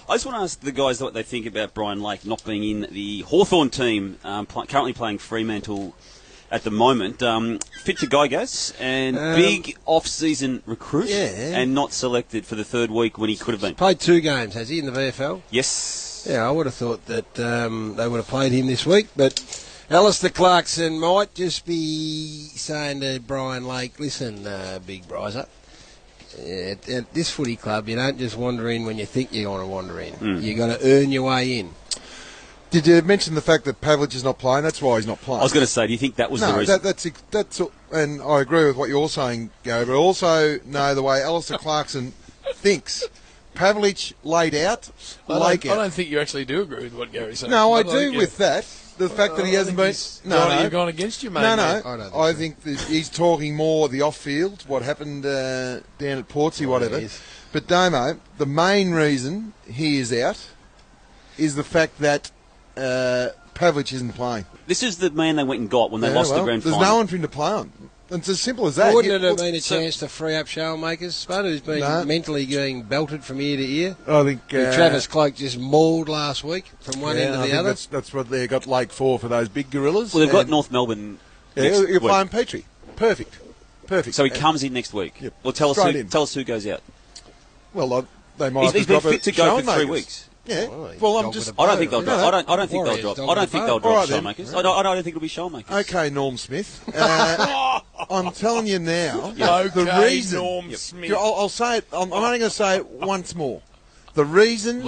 I just want to ask the guys what they think about Brian Lake not being in the Hawthorn team, currently playing Fremantle at the moment. Fit to go, guys, and big off-season recruit, and not selected for the third week when he could have been. Played 2 games, has he, in the VFL? Yes. Yeah, I would have thought that they would have played him this week, but Alistair Clarkson might just be saying to Brian Lake, listen, Big Bryzer, at this footy club, you don't just wander in when you think you're going to wander in. You've got to earn your way in. Did you mention the fact that Pavlich is not playing? That's why he's not playing. I was going to say, do you think that was the reason? That's, and I agree with what you're saying, Gary, but also know the way Alistair Clarkson thinks. Pavlich laid out, Lake out. I don't think you actually do agree with what Gary's saying. No, I do with that. The fact that he hasn't been... You've gone against you, mate. No. I think that he's talking more the off-field, what happened down at Portsea, whatever. But Damo, the main reason he is out is the fact that Pavlich isn't playing. This is the man they went and got when they lost the grand final. There's no one for him to play on. It's as simple as that. Wouldn't it have been a chance to free up Schoenmakers, Spud, who's been mentally getting belted from ear to ear? I think Travis Cloak just mauled last week from one end to the other. That's what they got Lake for those big gorillas. Well, they've got North Melbourne. You're playing Petrie. Perfect. So he comes in next week. Yep. Well, tell us who goes out. Well, they might. He's been fit to go for 3 weeks. Yeah. Well, I'm just. I don't think they'll drop. I don't think they'll drop. I don't think they'll drop Schoenmakers. I don't think it'll be Schoenmakers. Okay, Norm Smith. I'm telling you now. The reason. Norm Smith. I'll say it. I'm only going to say it once more. The reason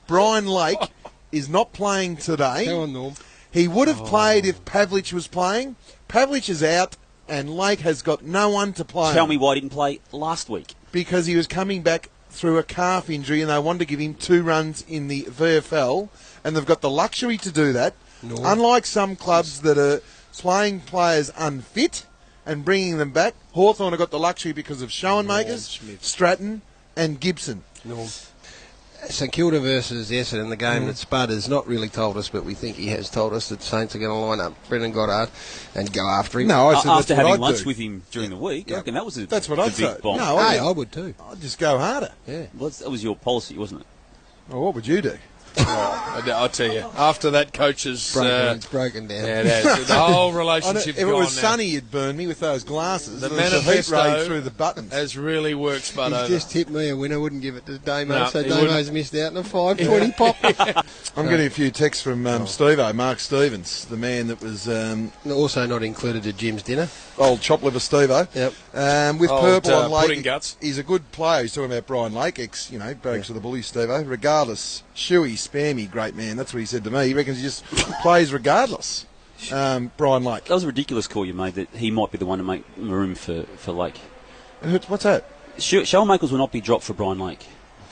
Brian Lake is not playing today. Go on, Norm. He would have played if Pavlich was playing. Pavlich is out, and Lake has got no one to play. Tell me why he didn't play last week. Because he was coming back through a calf injury, and they wanted to give him 2 runs in the VFL, and they've got the luxury to do that. Unlike some clubs that are playing players unfit and bringing them back, Hawthorn have got the luxury because of Schoenmakers, Stratton, and Gibson. St Kilda versus Essendon, the game that Spud has not really told us, but we think he has told us that Saints are going to line up Brendan Goddard and go after him. No, I said after having I'd lunch do. with him during the week, I reckon that was a That's what I'd say. big bomb. No, I would too. I'd just go harder. Yeah. Well, that was your policy, wasn't it? Well, what would you do? I'll tell you, after that coach's... It's broken down. Yeah, it has. The whole relationship's If gone it was now. sunny, you'd burn me with those glasses. The heat manifesto ray through the buttons. has really worked Spud over. He's just tipped me a winner, wouldn't give it to Damo, No, so he Damo's wouldn't. missed out on a 520 pop. I'm getting a few texts from Steve-O, Mark Stevens, the man that was... Also not included at Jim's dinner. old chop liver Steve-O. Yep. With Old, purple on pudding Lake. guts. He's a good player. He's talking about Brian Lake, Barracks of the Bullies, Steve-O. Regardless, Shuey, spare me, great man. That's what he said to me. He reckons he just plays regardless. Brian Lake. That was a ridiculous call you made that he might be the one to make room for Lake. What's that? Schoenmakers will not be dropped for Brian Lake.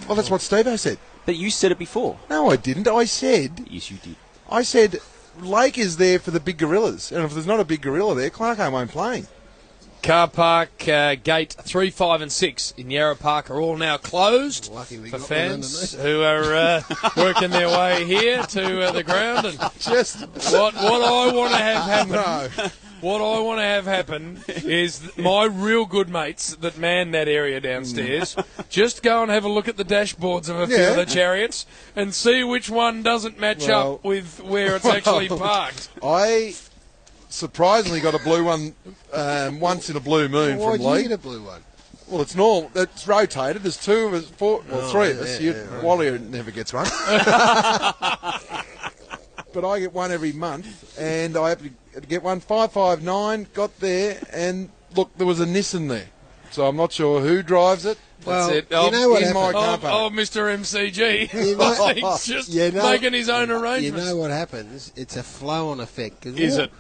Well, that's what Steve-O said. But you said it before. No, I didn't. I said... Yes, you did. I said Lake is there for the big gorillas. And if there's not a big gorilla there, Clarko won't play. Car park gate 3, 5 and 6 in Yarra Park are all now closed for fans who are working their way here to the ground. And Just what I want to have happen, what I want to have happen is my real good mates that man that area downstairs just go and have a look at the dashboards of a few of the chariots and see which one doesn't match up with where it's actually parked. I surprisingly got a blue one once in a blue moon from Lee. Why'd you get a blue one? Well, it's normal. It's rotated. There's 2 of us, 3 of us. Wally never gets one. But I get one every month, and I have to get one. 559, got there, and look, there was a Nissan there. So I'm not sure who drives it. Well, That's it. you know what in my car happened? park. Mr. MCG. He's just You know- making his own You arrangements. know what happens? It's a flow-on effect. Is it?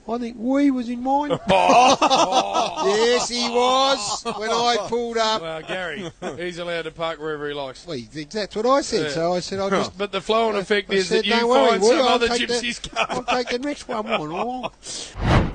I think we was in mine. Yes, he was when I pulled up. Well, Gary, he's allowed to park wherever he likes. Well, that's what I said. So I said, I'll just... But the flow-on effect I is said, that you "Don't worry, find Woody, some I'll other take gypsies I'll come. take the next one.